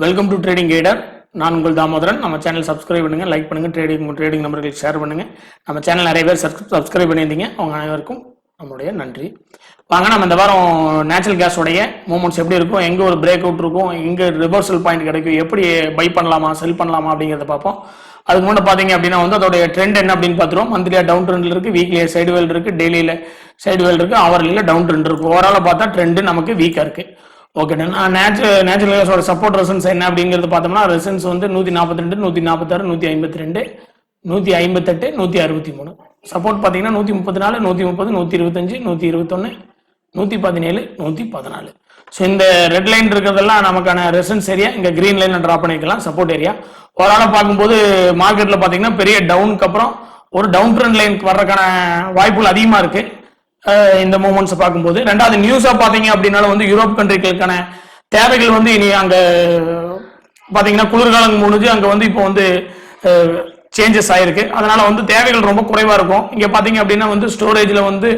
Welcome to trading கைடர். நான் உங்கள் தாமோதரன். நம்ம சேனல் சப்ஸ்கிரைப் பண்ணுங்க, லைக் பண்ணுங்க, ட்ரேடிங் நம்பர்களுக்கு ஷேர் பண்ணுங்க. நம்ம சேனல் நிறைய பேர் சப்ஸ்கிரைப் பண்ணியிருந்தீங்க, அவங்க அனைவருக்கும் நம்மளுடைய நன்றி. வாங்க நம்ம இந்த வாரம் நேச்சுரல் கேஸோடைய மூமெண்ட்ஸ் எப்படி இருக்கும், எங்கே ஒரு பிரேக் அவுட் இருக்கும், எங்கே ரிவர்சல் பாயிண்ட் கிடைக்கும், எப்படி பை பண்ணலாமா செல் பண்ணலாமா அப்படிங்கிறத பார்ப்போம். அதுக்கு முன்னாடி பார்த்தீங்க அப்படின்னா அதோடைய ட்ரெண்ட் என்ன அப்படின்னு பார்த்துருவோம். மந்த்லியா டவுன் ட்ரெண்ட் இருக்கு, வீக்லியா சைடு வேல் இருக்கு, டெய்லியில சைடு வேல் இருக்கு, ஹவர்லியில டவுன் ட்ரெண்ட் இருக்கு. ஓவராலாக பார்த்தா ட்ரெண்ட் நமக்கு வீக்கா இருக்கு. ஓகே, நேச்சுரல் கேஸோட சப்போர்ட் ரெசன்ஸ் என்ன அப்படிங்கிறது பார்த்தோம்னா ரெசன்ஸ் வந்து 142, 146, 152, 158, 163. சப்போர்ட் பார்த்தீங்கன்னா 134, 130, 125, 121, 117, 114. ஸோ இந்த ரெட் லைன் இருக்கிறதெல்லாம் நமக்கான ரெசன்ஸ் ஏரியா. இங்கே கிரீன் லைன் ட்ரா பண்ணிக்கலாம் சப்போர்ட் ஏரியா. ஓவராலாக பார்க்கும்போது மார்க்கெட்டில் பார்த்தீங்கன்னா பெரிய டவுனுக்கு அப்புறம் ஒரு டவுன் ட்ரெண்ட் லைன் வர்றதுக்கான வாய்ப்புகள் அதிகமாக இருக்கு இந்த மூமெண்ட்ஸ் பார்க்கும்போது. ரெண்டாவது நியூஸா பாத்தீங்க அப்படின்னாலும் வந்து யூரோப் கண்ட்ரிகளுக்கான தேவைகள் வந்து இனி அங்க பாத்தீங்கன்னா குளிர்காலம் முடிஞ்சு அங்க வந்து இப்போ வந்து சேஞ்சஸ் ஆயிருக்கு. அதனால வந்து தேவைகள் ரொம்ப குறைவா இருக்கும். இங்க பாத்தீங்க அப்படின்னா வந்து ஸ்டோரேஜ்ல வந்து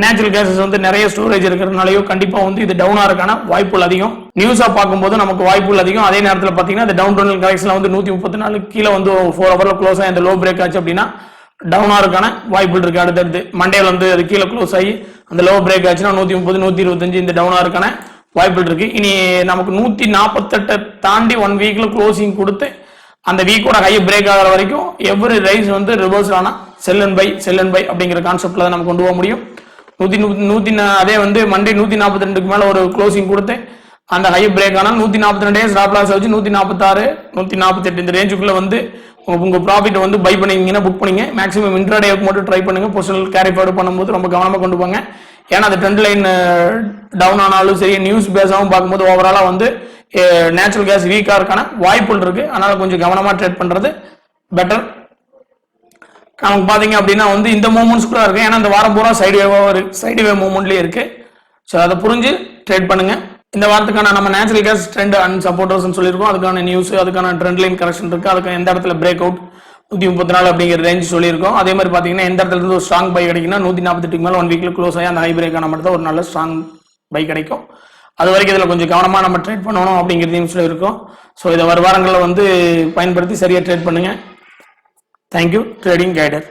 நேச்சுரல் கேஸஸ் வந்து நிறைய ஸ்டோரேஜ் இருக்கிறதுனாலயோ கண்டிப்பா வந்து இது டவுன் ஆகிறதுக்கான வாய்ப்புகள் அதிகம். நியூஸா பார்க்கும்போது நமக்கு வாய்ப்புகள் அதிகம். அதே நேரத்தில் பாத்தீங்கன்னா இந்த டவுன் ட்ரெண்ட் கரெக்ஷன்ல வந்து 134 கீழே வந்து 4 ஹவர்ல க்ளோஸ் ஆகி அந்த லோ பிரேக் ஆச்சு அப்படின்னா டவுன் ஆகிறதுக்கான வாய்ப்புகள் இருக்கு. அடுத்தடுத்து மண்டேல வந்து அது கீழே க்ளோஸ் ஆகி அந்த லோ பிரேக் ஆச்சுன்னா 130, 125 இந்த டவுன் ஆகிறதுக்கான வாய்ப்புகள் இருக்கு. இனி நமக்கு 148 தாண்டி 1 வீக்ல க்ளோசிங் கொடுத்து அந்த வீக்கோட ஹை பிரேக் ஆகிற வரைக்கும் எவ்ரி ரைஸ் வந்து ரிவர்ஸ் ஆனா செல் அண்ட் பை அப்படிங்கிற கான்செப்ட்ல தான் நம்ம கொண்டு போக முடியும். அதே வந்து மண்டே 142க்கு மேல ஒரு க்ளோசிங் கொடுத்து அந்த ஹை பிரேக் ஆனால் 142 ஸ்டாப் லாஸ் வச்சு 146, 148 இந்த ரேஞ்சுக்குள்ள வந்து உங்க ப்ராஃபிட் வந்து பை பண்ணீங்கன்னா புக் பண்ணீங்க. மேக்ஸிமம் இன்ட்ராடேக்கு மட்டும் ட்ரை பண்ணுங்க. பொசிஷனல் கேரி ஃபார்வர்ட் பண்ணும்போது ரொம்ப கவனமாக கொண்டு போங்க. ஏன்னா அந்த ட்ரெண்ட் லைன் டவுன் ஆனாலும் சரி, நியூஸ் பேஸாகவும் பார்க்கும்போது ஓவராலா வந்து நேச்சுரல் கேஸ் வீக்கா இருக்கான வாய்ப்புகள் இருக்கு. அதனால கொஞ்சம் கவனமா ட்ரேட் பண்றது பெட்டர். நமக்கு பாத்தீங்க அப்படின்னா வந்து இந்த மூமெண்ட்ஸ் கூட இருக்கு. ஏன்னா இந்த வாரம் பூரா சைடு வே மூமெண்ட்லயே இருக்கு. ஸோ அதை புரிஞ்சு ட்ரேட் பண்ணுங்க. இந்த வாரத்துக்கான நம்ம natural gas trend and supporters சொல்லியிருக்கோம். அதுக்கான நியூஸ், அதுக்கான ட்ரெண்ட் லைன் கரெக்ஷன் இருக்கு. அதுக்கு எந்த இடத்துல பிரேக் அவுட் 134 அப்படிங்கிற ரேஞ்ச் சொல்லியிருக்கோம். அதே மாதிரி பாத்தீங்கன்னா எந்த இடத்துல இருந்து ஒரு ஸ்ட்ராங் பை கிடைக்குன்னா 148க்கு மேல 1 வீக்ல க்ளோஸ் ஆகி அந்த ஹை பிரேக் ஆன மட்டும் தான் ஒரு நல்ல ஸ்ட்ராங் பை கிடைக்கும். அது வரைக்கும் இதுல கொஞ்சம் கவனமா நம்ம ட்ரேட் பண்ணணும் அப்படிங்கிறதையும் சொல்லியிருக்கோம். ஸோ இதை வர வாரங்களில் வந்து பயன்படுத்தி சரியா ட்ரேட் பண்ணுங்க. தேங்க்யூ. ட்ரேடிங் கைடர்.